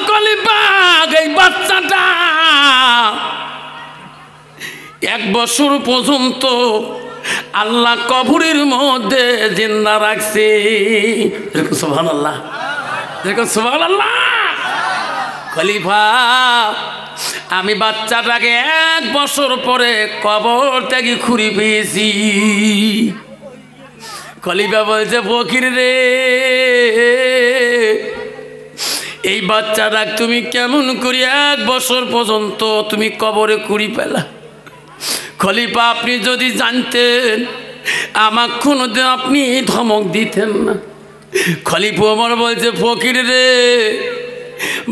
খলিফা এই বাচ্চাটা 1 বছর পর্যন্ত আল্লাহ কবরের মধ্যে জিন্দা রাখছে। সুবহানাল্লাহ, সুবহানাল্লাহ। খলিফা আমি বাচ্চাটাকে 1 বছর পরে কবর থেকে খুঁড়ি পেয়েছি। খলিফা বলছে ফকির রে, এই বাচ্চাটা তুমি কেমন করি 1 বছর পর্যন্ত তুমি কবরে খুঁড়ি পেলা? খলিফা আপনি যদি জানতেন আমাকে কোনোদিন আপনি ধমক দিতেন না। খলিফা ওমর বলছে ফকির রে,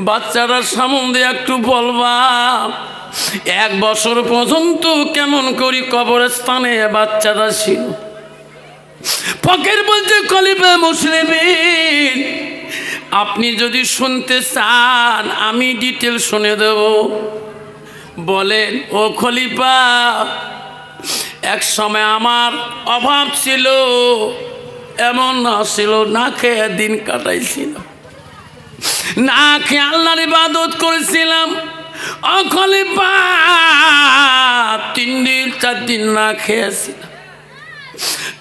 বাচ্চাটার সম্বন্ধে একটু বলবা, 1 বছর পর্যন্ত কেমন করি কবরস্থানে বাচ্চাটা ছিল। ফকির বলছে খলিফা মুসলিমিন, আপনি যদি শুনতে চান আমি ডিটেল শুনে দেব। বলেন। ও খলিফা, এক সময় আমার অভাব ছিল, এমন না ছিল না খেয়ে দিন কাটাইছিল, না খেয়ে আল্লাহর ইবাদত করেছিলাম। ও খলিফা, 3 দিন 4 দিন না খেয়েছিলাম,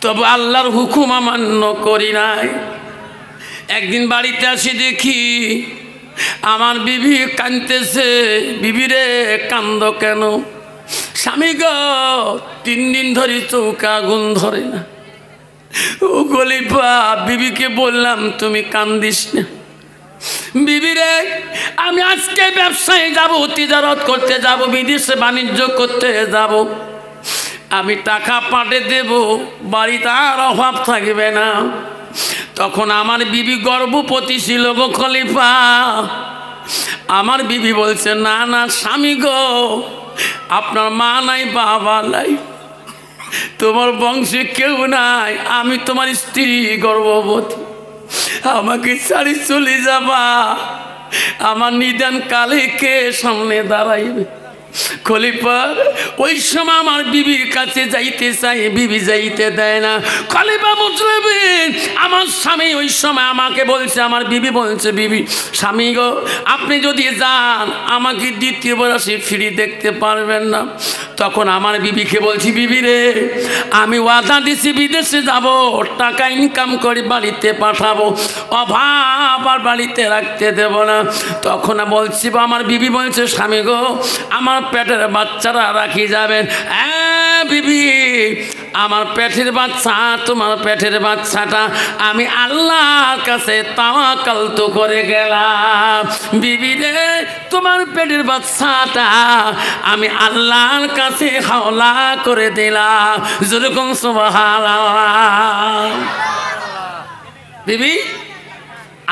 তবে আল্লাহর হুকুম অমান্য করি নাই। একদিন বাড়িতে আসি দেখি আমার বিবি কাঁদতেছে। বিবি রে কান্দ কেন? স্বামী গো 3 দিন ধরে চৌকা আগুন ধরে না। ও খলিফা, বিবিকে বললাম তুমি কান্দিস না। বিবি রে, আমি আজকে ব্যবসায় যাব, তিজারত করতে যাব, বিদেশে বাণিজ্য করতে যাব, আমি টাকা পাঠিয়ে দেব, বাড়িতে আর অভাব থাকবে না। তখন আমার বিবি গর্ভবতী ছিল গো খলিফা। আমার বিবি বলছে না না স্বামী গো, আপনার মা নাই বাবা নাই, তোমার বংশে কেউ নাই, আমি তোমার স্ত্রী গর্ভবতী, আমাকে ছাড়ি চলে যাবা, আমার নিদান কালে কে সামনে দাঁড়াইবে? খলিফা ওই সময় আমার বিবির কাছে যাইতে চাই, বিবি যাইতে দেয় না। খলিফা মুসলিমিন, আমার স্বামী ওই সময় আমাকে বলছে, আমার বিবি বলছে বিবি স্বামী গো আপনি যদি যান আমাকে দ্বিতীয়বার আসি ফিরে দেখতে পারবেন না। তখন আমার বিবিকে বলছি বিবি রে, আমি ওয়াদা দিছি বিদেশে যাব, টাকা ইনকাম করে বাড়িতে পাঠাবো, অভাব আর বাড়িতে রাখতে দেব না। তখন বলছি আমার বিবি বলছে স্বামী গো আমার পেটের বাচ্চারা রাখি যাবেন। বিবি, আমার পেটের বাচ্চা, তোমার পেটের বাচ্চাটা আমি আল্লাহর কাছে তাওয়াক্কাল তো করে গেলাম। বিবি রে, তোমার পেটের বাচ্চাটা আমি আল্লাহর কাছে হাওলা করে দিলাম। যেরকম সুবহানাল্লাহ। বিবি,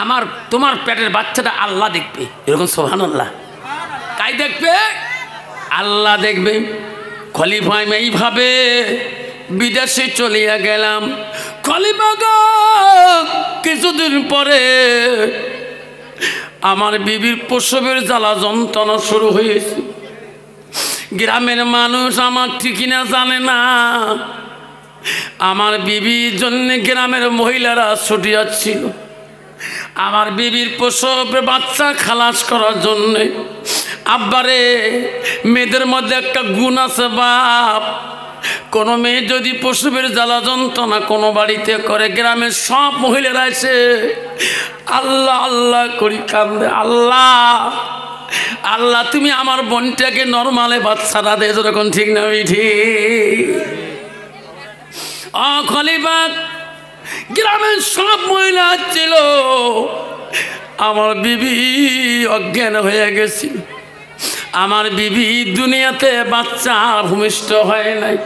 আমার তোমার পেটের বাচ্চাটা আল্লাহ দেখবে। এরকম সুবহানাল্লাহ। কাই দেখবে? আল্লাহ দেখবে। খলিফা এইভাবে বিদেশে চলিয়া গেলাম। খলিফা গো কিছুদিন পরে আমার বিবির প্রসবের জ্বালা যন্ত্রণা শুরু হয়েছে। গ্রামের মানুষ আমার ঠিকিনা জানে না। আমার বিবির জন্য গ্রামের মহিলারা ছুটি যাচ্ছিল। আমার বিবির প্রসবে বাচ্চা খালাস করার জন্যে আব্বারে, মেয়েদের মধ্যে একটা গুণ আছে বাপ, কোনো মেয়ে যদি প্রসবের জ্বালা যন্ত্রণা কোনো বাড়িতে করে, গ্রামের সব মহিলারা এসে আল্লাহ আল্লাহ করি কান্দে, আল্লাহ আল্লাহ তুমি আমার বোনটাকে নর্মালে বাচ্চাটা দে। যখন ঠিক না ঠিক? খলিফা, গ্রামের সব মহিলা ছিল, আমার বিবি অজ্ঞান হয়ে গেছিল। আমার বিবি দুনিয়াতে বাচ্চা ভূমিষ্ঠ হয় নাই।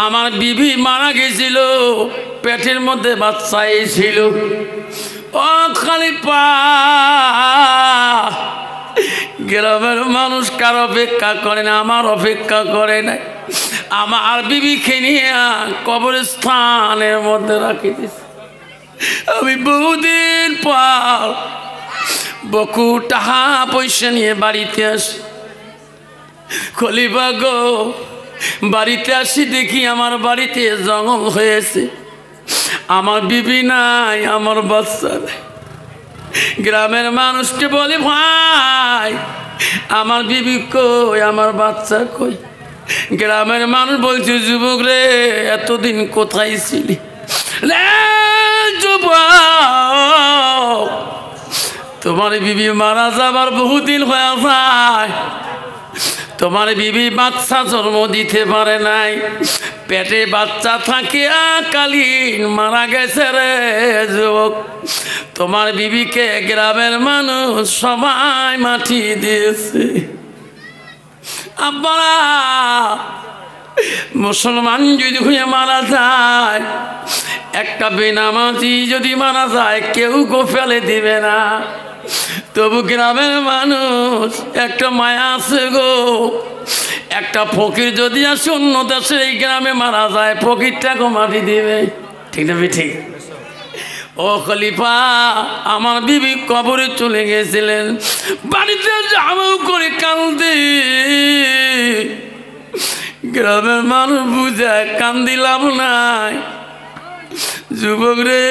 আমার বিবি মারা গেছিল, পেটের মধ্যে বাচ্চাই ছিল। ও খলিফা, গ্রামের মানুষ কার অপেক্ষা করে না, আমার অপেক্ষা করে নাই। আমার বিবিকে নিয়ে কবরস্থানের মধ্যে রাখি দিছি। আমি বহুদিন পর বকু টাকা পয়সা নিয়ে বাড়িতে আসি। খলিফা গো, বাড়িতে আসি দেখি আমার বাড়িতে জঙ্গল হয়েছে, আমার বিবি নাই, আমার বাচ্চা নাই। গ্রামের মানুষকে বলি ভাই আমার বিবি কই, আমার বাচ্চা কই। গ্রামের মানুষ বলছে যুবক রে এতদিন কোথায় ছিলি রে যুবক, তোমার বিবি মারা যাবার বহুদিন হয়ে যায়, তোমার বিবি বাচ্চা জন্ম দিতে পারে নাই, পেটে বাচ্চা থাকে কালীন মারা গেছে রে যুবক। তোমার বিবিকে গ্রামের মানুষ সবাই মাটি দিয়েছে। আব্বা মুসলমান যদি হয়ে মারা যায়, একটা বেনামাজি যদি মারা যায় কেউ গো ফেলে দিবে না, তবু গ্রামের মানুষ একটা মায়া আছে গো। একটা ফকির যদি আসে অন্য দেশে এই গ্রামে মারা যায় ফকিরটাকে মাটি দিবে, ঠিক না ঠিক? ও খলিফা আমার বিবি কবরে চলে গেছিলেন, বাড়িতে যাবো করে কান্দি, গ্রামের মানুষ বুঝায় কান্দিলাম নাই। যুবক রে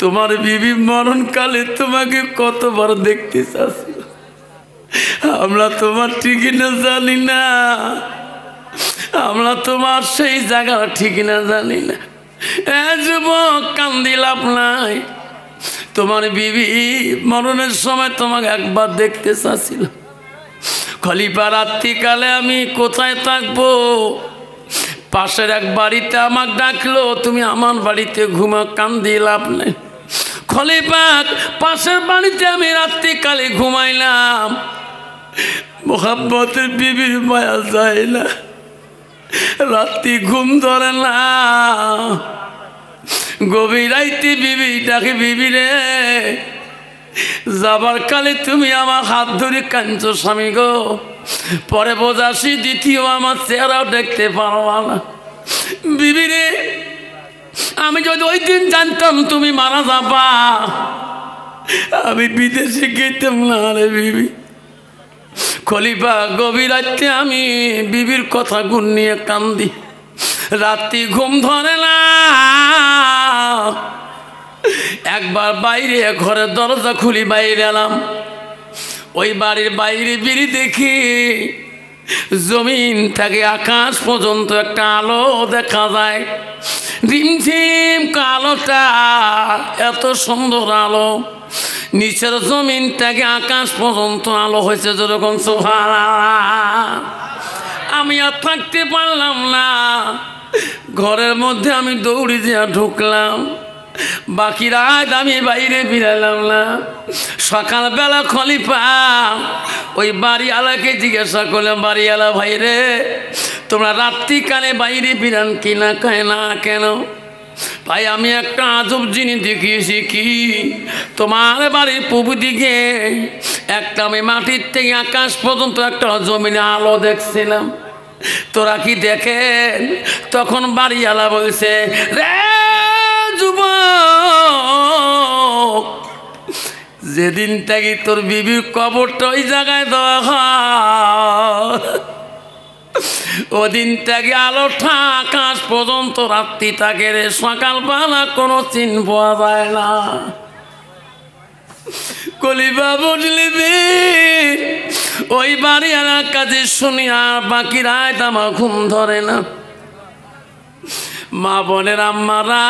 তোমার বিবি মরণকালে তোমাকে কতবার দেখতে চাচ্ছিল, আমরা তোমার ঠিকানা জানি না, আমরা তোমার সেই জায়গার ঠিকানা জানি না। যুবক কান্দি লাভ নাই, তোমার বিবি মরণের সময় তোমাকে একবার দেখতে চাচ্ছিল। খলিফা রাত্রিকালে আমি কোথায় থাকবো, পাশের এক বাড়িতে আমাকে ডাকলো, তুমি আমার বাড়িতে ঘুমা, কান্দি লাভ নেই। খলিফা পাশের বাড়িতে আমি রাত্রিকালে ঘুমাইলাম, মোহাম্মতের বিবির মায়া যায় না, রাত্রি ঘুম ধরে না। গভীর রাইতে বিবি ডাকে, বিবি রে যাবার কালে তুমি আমার হাত ধরে কাঁদছো স্বামী গো, পরে বোঝাসি দ্বিতীয় আমার চেহারাও দেখতে পারবা না। বিবি রে আমি যদি ওই দিন জানতাম তুমি মারা যাবা আমি বিদেশে গেতাম না রে বিবি। খলিফা গভীর রাতে আমি বিবির কথা গুণ নিয়ে কান্দি, রাত্রি ঘুম ধরে না। একবার বাইরে ঘরের দরজা খুলি বাইরে এলাম, ওই বাড়ির বাইরে বেরিয়ে দেখি জমিন থেকে আকাশ পর্যন্ত একটা আলো দেখা যায়, রিমঝিম আলোটা এত সুন্দর আলো, নিচের জমিন থেকে আকাশ পর্যন্ত আলো হয়েছে যেরকম। সুবহানাল্লাহ, আমি আর থাকতে পারলাম না, ঘরের মধ্যে আমি দৌড়ে দিয়ে ঢুকলাম, বাকি রাত আমি বাইরে বেরালাম না। সকালবেলা খলিফা ওই বাড়িওয়ালাকে জিজ্ঞাসা করলাম, বাড়িওয়ালা ভাই রে তোমরা রাত্রিকালে বাইরে বেরান কিনা? কয় না। কেন? ভাই আমি একটা আজব জিনিস দেখিয়েছি, কি তোমার বাড়ির পূর্ব দিকে একটা আমি মাটির থেকে আকাশ পর্যন্ত একটা জমিনে আলো দেখছিলাম, তোরা কি দেখেন? তখন বাড়িওয়ালা বলছে, রে যুবক যেদিন থেকে তোর বিবির কবরটা ওই জায়গায় দেওয়া হয় ওদিন থেকে আলোটা আকাশ পর্যন্ত রাত্রি থাকে রে, সকালবেলা কোনো চিন পাওয়া যায় না। কলিবা বুঝলি ওই বাড়িওয়ালার কাছে শুনি আর বাকি রাত আমার ঘুম ধরে না। মা বোনের আম্মারা,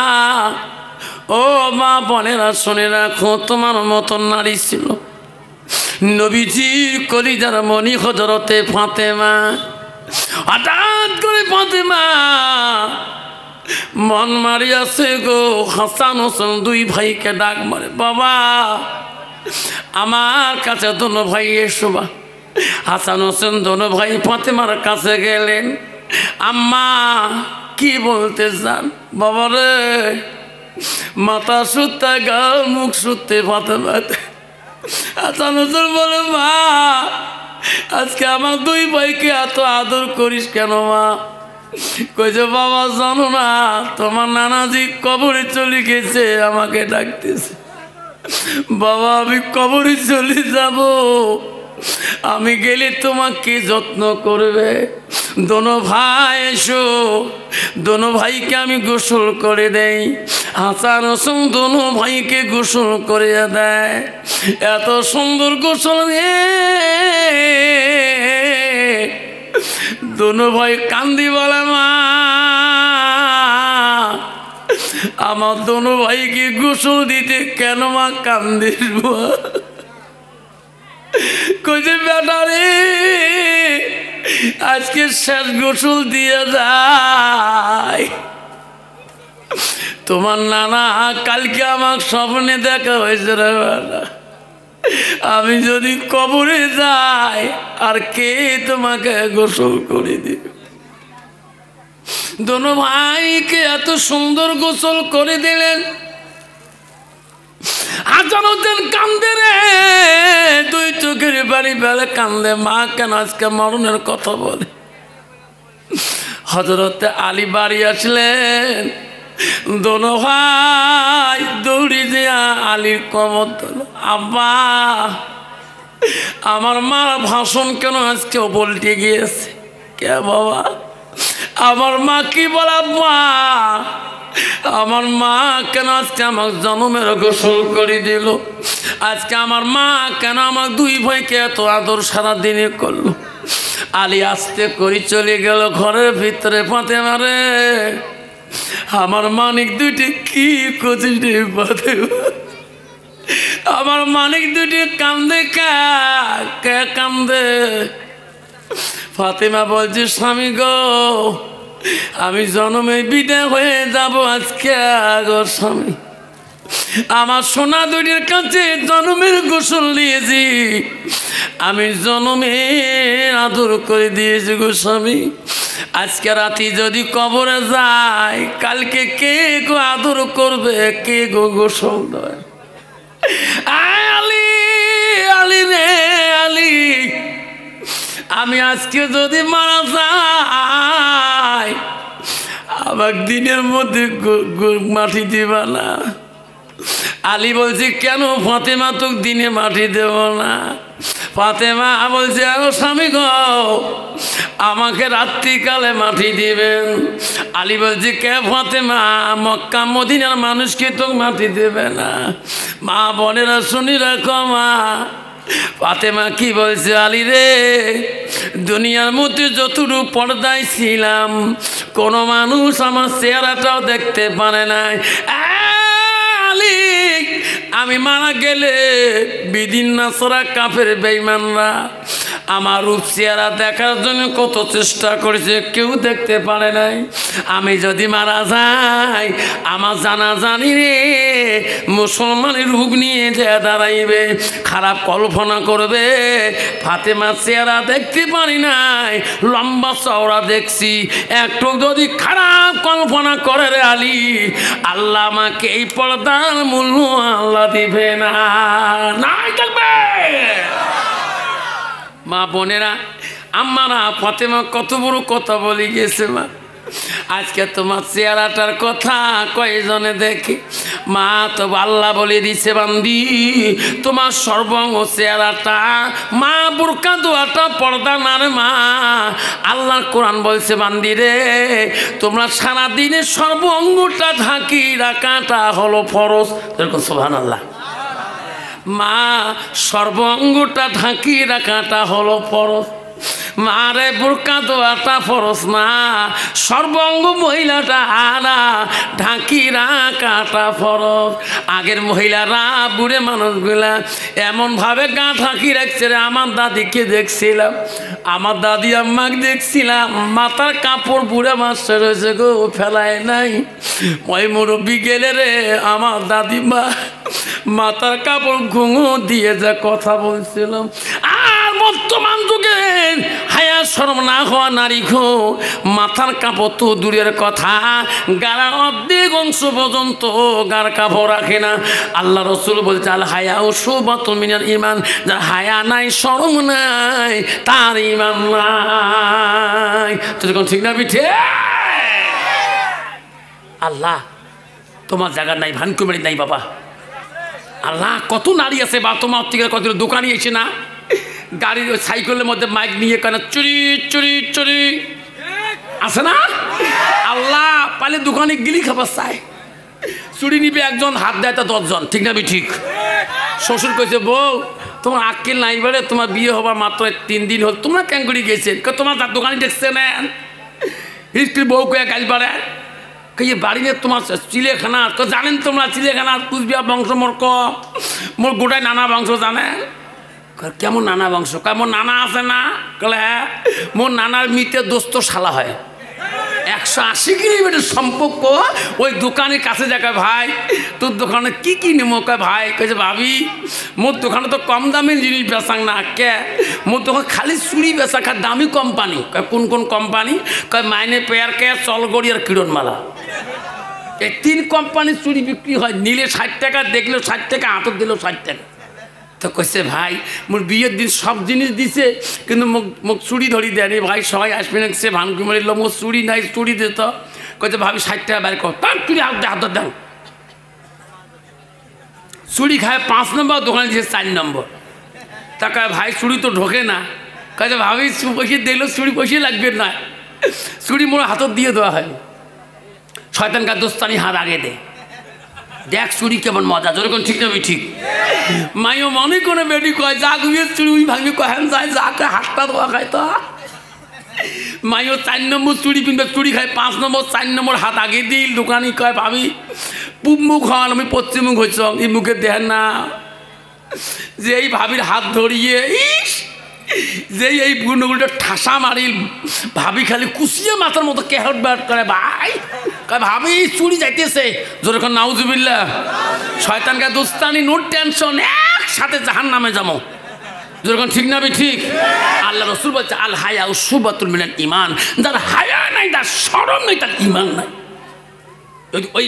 ও মা বোনেরা শুনে রাখো, তোমার মতন নারী ছিল নবীজির কলিজার মনি হযরতে ফাতেমা। হঠাৎ করে ফাতেমা মন মারিয়াছে গো, হাসান হোসেন দুই ভাইকে ডাক মারে, বাবা আমার কাছে দোনো ভাই এসো। বা হাসান হোসেন দোনো ভাই ফাতেমার কাছে গেলেন, আম্মা কি বলতে চান? বাবা রে মাথা সুত্তা গা মুখ সুত্তে ফাতেমা। হাসান হোসেন বলে, মা আজকে আমার দুই ভাইকে এত আদর করিস কেন মা? কইছে, বাবা জানো না তোমার নানাজি কবরে চলে গেছে, আমাকে ডাকতেছে। বাবা আমি কবরে চলে যাব, আমি গেলে তোমাকে যত্ন করবে। দোনো ভাই এসো, দোনো ভাইকে আমি গোসল করে দেই। হাসান হোসেন দোনো ভাইকে গোসল করে দেয়। এত সুন্দর গোসল দিয়ে দোনো ভাই কান্দি বলে, মা আমার দোনো ভাইকে গোসল দিতে কেন মা কান্দিস? কইছে বেটা রে, আজকে শেষ গোসল দিয়ে যায়। তোমার নানা কালকে আমার স্বপ্নে দেখা হয়েছে রে বেটা, আমি যদি কবরে যাই আর কে তোমাকে গোসল করে দিবে? দোনো ভাইকে এত সুন্দর গোসল করে দিলেন। হাসান হোসেন কান্দে রে, দুই চোখের বাড়ি বেলে কান্দে। মা কেন আজকে মরণের কথা বলে? হযরতে আলী বাড়ি আসলেন। দোনো ভাই দৌড়ি দিয়া আলীর কবর দিল। আব্বা, আমার মার ভাষণ কেন আজকে পল্টে গিয়েছে? কে বাবা? আমার মা কি বলে? আব্বা, আমার মা কেন আজকে আমার জন্মের গোসল করে দিল? আজকে আমার মা কেন আমার দুই ভাইকে এত আদর সারাদিনে করলো? আলী আস্তে করে চলে গেল ঘরের ভিতরে। ফাতেমা রে, আমার মানিক দুইটি কি করছিস রে ফাতেমা? আমার মানিক দুইটি কান্দে। কে কান্দে? ফাতেমা বলছে, স্বামী গো, আমি জন্মে বিদায় হয়ে যাব আজকে গো স্বামী। আমার সোনা দুটির কাছে জন্মের গোসল দিয়েছি, আমি জন্মে আদর করে দিয়েছি গো স্বামী। আজকে রাতে যদি কবরে যায়, কালকে কে গো আদর করবে, কে গো গোসল দেয়? আলী, আলী রে আলী, আমি আজকে যদি মারা যাই, আবার দিনের মধ্যে মাটি দিবা না? আলী বলছে, কেন ফাতেমা তোকে দিনে মাটি দেব না? ফাতেমা বলছে, আরো স্বামী গো, আমাকে রাত্রিকালে মাটি দিবেন। আলী বলছে, কে ফাতেমা? মক্কা মদিনার মানুষকে তো মাটি দেবে না। মা বোনেরা শুনি রাখো। মা ফাতেমা কি বলছে? আলী রে, দুনিয়ার মধ্যে যতটুকু পর্দায় ছিলাম, কোনো মানুষ আমার চেহারাটাও দেখতে পারে নাই। আলী, আমি মারা গেলে বিদিন নাসরা কাফের বেঈমানরা আমার রূপ চেহারা দেখার জন্য কত চেষ্টা করেছে, কেউ দেখতে পারে নাই। আমি যদি মারা যাই, আমার জানাজানি রে মুসলমানের রূপ নিয়ে যে দাঁড়াইবে, খারাপ কল্পনা করবে। ফাতেমা চেহারা দেখতে পারি নাই, লম্বা চওড়া দেখছি। একটু যদি খারাপ কল্পনা করে রে আলী, আল্লাহ আমাকে এই পর্দার মূল্য আল্লাহ দিবে না। নাই দেখবে। মা বোনেরা, আমারা ফাতেমা কত বড় কথা বলে গেছে। মা, আজকে তোমার চেহারাটার কথা কয়জনে দেখে? মা তো আল্লাহ বলে দিছে, বান্দি তোমার সর্বাঙ্গ চেহারাটা, মা বুরকা দোয়াটা পর্দা না রে মা। আল্লাহ কোরআন বলছে, বান্দি রে, তোমরা সারাদিনে সর্বাঙ্গটা ঢাকি রাখাটা হলো ফরজ। সুবহানাল্লাহ। মা, সর্বাঙ্গটা ঢাকি রাখাটা হলো ফরজ। মারে বুরকা দোয়াটা ফরজ না, সর্বাঙ্গ মহিলাটা আনা ঢাকি রাখাটা ফরজ। আগের মহিলারা, বুড়ে মানুষগুলা এমনভাবে গা ঢাকি রাখছে রে। আমার দাদিকে দেখছিলাম, আমার দাদি আম্মাকে দেখছিলাম, মাথার কাপড় বুড়ে মাসে রয়েছে গো, ফেলায় নাই। ওই মুরব্বী গেলে রে, আমার দাদিমা মাথার কাপড় ঘুঙো দিয়ে যা কথা বলছিলাম। আর বর্তমান যুগে হায়া শরম না হওয়া নারী খো মাথার কাপড় তো দূরের কথা, গাড়া অর্ধেক অংশ পর্যন্ত গার কাপড় রাখে না। আল্লাহ রসুল বলছে, আল হায়া ও শুবাতুন মিনাল ঈমান, যার হায়া নাই শরম নাই তার ঈমান নাই। তোর ঠিক না বিঠে? আল্লাহ তোমার জায়গা নাই, ভানকুমারি নাই বাবা। আল্লাহ কত নারী আছে বা তোমার থেকে কত দোকানে এসে না গাড়ির সাইকেলের মধ্যে মাইক নিয়ে কেন চুরি চুরি চুরি আছে না? আল্লাহ পালে দোকানে গিলি খাবার চায়, চুরি নিবে একজন, হাত দেয় তা 10 জন, ঠিক না? ঠিক। শ্বশুর কইছে, বউ তোমার আক্কেল নাই বারে, তোমার বিয়ে হবার মাত্র 3 দিন হল, তোমরা কেন করে গেছেন? তোমার দোকানে দেখছে নেন স্ত্রী বউ কয়ে গাছ বাড়ে কে বাড়ি নিয়ে তোমার চিলেখানা জানেন? তোমরা চিলেখানা কুচবিহার বংশ মোর গোটায় নানা বংশ জানেন। কেমন নানা বংশ? কেমন নানা আছে না? কলে হ্যাঁ, মোর নানার মিতে দোস্ত শালা হয়, 180 কিলোমিটার সম্পর্ক। ওই দোকানের কাছে যায়, ভাই তোর দোকানে কি কি নেবো? কয় ভাই, কয়েছে ভাবি মোর দোকানে তো কম দামের জিনিস বেচাং না, কে মোর দোকান খালি চুরি বেচা, খা দামি কোম্পানি। কয় কোন কোন কোম্পানি? কয় মাইনে পেয়ার কে, চলগড়ি আর কিরণমালা, এই 3 কোম্পানির চুরি বিক্রি হয়। নিলে 60 টাকা, দেখলেও 60 টাকা, হাতত দিলেও 60 টাকা। তো কইছে ভাই মোর বিয়ের দিন সব জিনিস দিছে, কিন্তু মুখ চুরি ধরি দেয়নি। ভাই সবাই আসবে না, সে ভানকি মারিল, মোর চুরি নাই, চুরি দিত। কইছে ভাবি 60 টাকা বাইর কর, তার চুরি হাত দেন। চুরি খায় 5 নম্বর, দোকানে দিয়েছে 4 নম্বর। তা কয় ভাই চুরি তো ঢোকে না। কয়েছে ভাবি পয়সা দিলেও চুরি পয়সা লাগবে না, চুরি মোর হাতত দিয়ে দেওয়া হয়। শয়তানকার দোস্তানি হাত আগে দে, দেখ চুরি কেমন মজা, যেরকম ঠিক না? ঠিক। মাইও মনে করে বেটি কয় যা গুবিয়ে চুরি উই ভাঙবি, কহেন যায় যাকে হাতটা দেওয়া খায়। তো মাইও 4 নম্বর চুরি কিনবে, চুরি খায় 5 নম্বর, 4 নম্বর হাত আগে দিল। দোকানি কয় ভাবি পূব মুখ হন, আমি পশ্চিম মুখ হয়েছ, এই মুখে দেন না। যে এই ভাবির হাত ধরিয়ে ইস, যেই এই গুণগুলো ঠাসা মারিল, ভাবি খালি কুচিয়ে মাথার মতো কেহট ব্যাট করে। ভাই কয় ভাবি চুরি যাইতেছে, যেরকম নাউজুবিল্লাহ। শয়তানকে দোস্তানি, নো টেনশন, একসাথে জাহান্নামে যাবো, যেরকম ঠিক না? ঠিক। আল্লাহ রসুল বলছে আল হায়া শুবাতুল মিনাল ঈমান, যার হায়া নাই, তার শরম নাই, তার ঈমান নাই। ওই